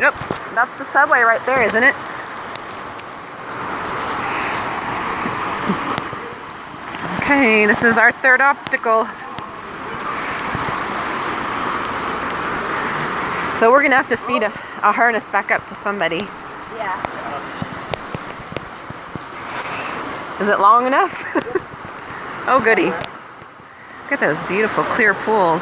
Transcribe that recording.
Yep, that's the subway right there, isn't it? Okay, this is our third obstacle. So we're gonna have to feed a harness back up to somebody. Yeah. Is it long enough? Oh goody. Look at those beautiful clear pools.